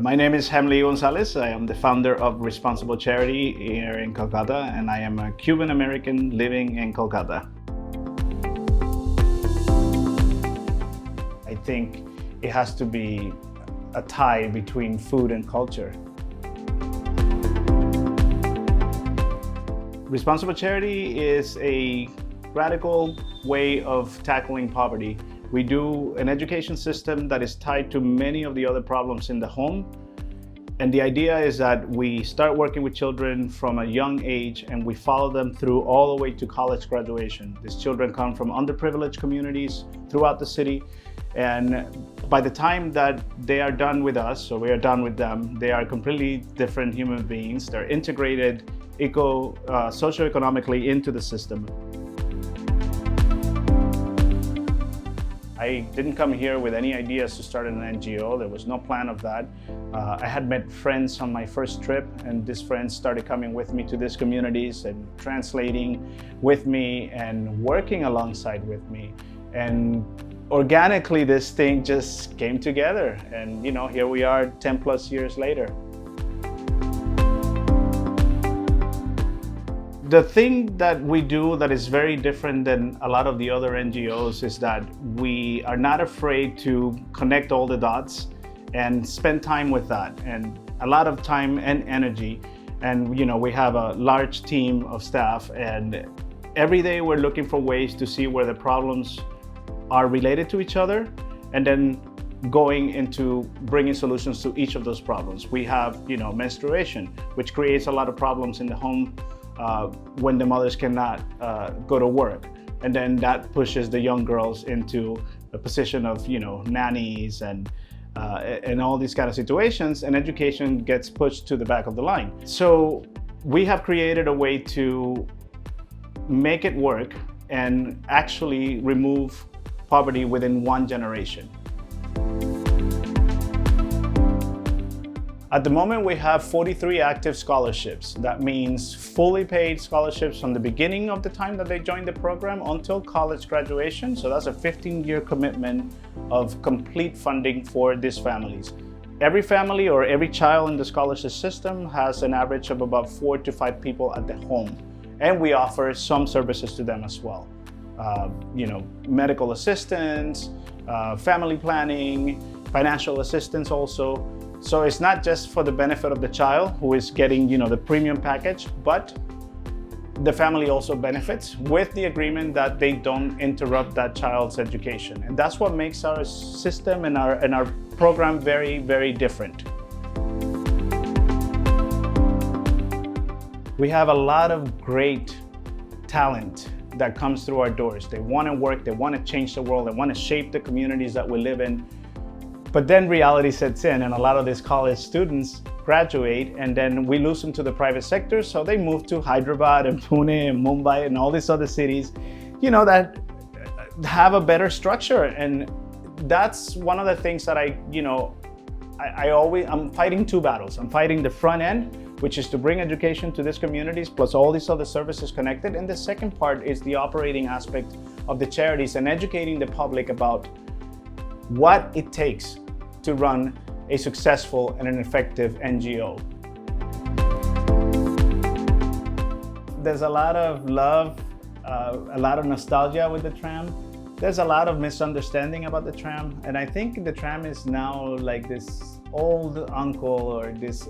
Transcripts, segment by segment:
My name is Hemley Gonzalez. I am the founder of Responsible Charity here in Kolkata, and I am a Cuban American living in Kolkata. I think it has to be a tie between food and culture. Responsible Charity is a radical way of tackling poverty. We do an education system that is tied to many of the other problems in the home. And the idea is that we start working with children from a young age and we follow them through all the way to college graduation. These children come from underprivileged communities throughout the city. And by the time that they are done with us, or we are done with them, they are completely different human beings. They're integrated socioeconomically into the system. I didn't come here with any ideas to start an NGO. There was no plan of that. I had met friends on my first trip, and these friends started coming with me to these communities and translating with me and working alongside with me. And organically, this thing just came together. And here we are 10 plus years later. The thing that we do that is very different than a lot of the other NGOs is that we are not afraid to connect all the dots and spend time with that, and a lot of time and energy. And we have a large team of staff, and every day we're looking for ways to see where the problems are related to each other, and then going into bringing solutions to each of those problems. We have menstruation, which creates a lot of problems in the home when the mothers cannot go to work, and then that pushes the young girls into a position of nannies and all these kind of situations, and education gets pushed to the back of the line. So we have created a way to make it work and actually remove poverty within one generation. At the moment, we have 43 active scholarships. That means fully paid scholarships from the beginning of the time that they join the program until college graduation. So that's a 15-year commitment of complete funding for these families. Every family or every child in the scholarship system has an average of about 4 to 5 people at the home. And we offer some services to them as well. Medical assistance, family planning, financial assistance also. So it's not just for the benefit of the child who is getting, the premium package, but the family also benefits with the agreement that they don't interrupt that child's education. And that's what makes our system and our program very, very different. We have a lot of great talent that comes through our doors. They want to work, they want to change the world, they want to shape the communities that we live in. But then reality sets in, and a lot of these college students graduate, and then we lose them to the private sector. So they move to Hyderabad and Pune and Mumbai and all these other cities, that have a better structure. And that's one of the things that I'm fighting two battles. I'm fighting the front end, which is to bring education to these communities, plus all these other services connected. And the second part is the operating aspect of the charities and educating the public about what it takes to run a successful and an effective NGO. There's a lot of love, a lot of nostalgia with the tram. There's a lot of misunderstanding about the tram, and I think the tram is now like this old uncle or this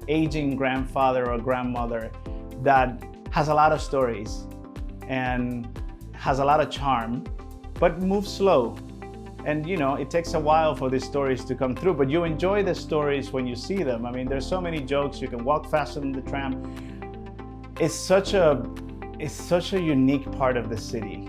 aging grandfather or grandmother that has a lot of stories and has a lot of charm, but moves slow. And it takes a while for these stories to come through, but you enjoy the stories when you see them. I mean, there's so many jokes. You can walk faster than the tram. It's such a unique part of the city.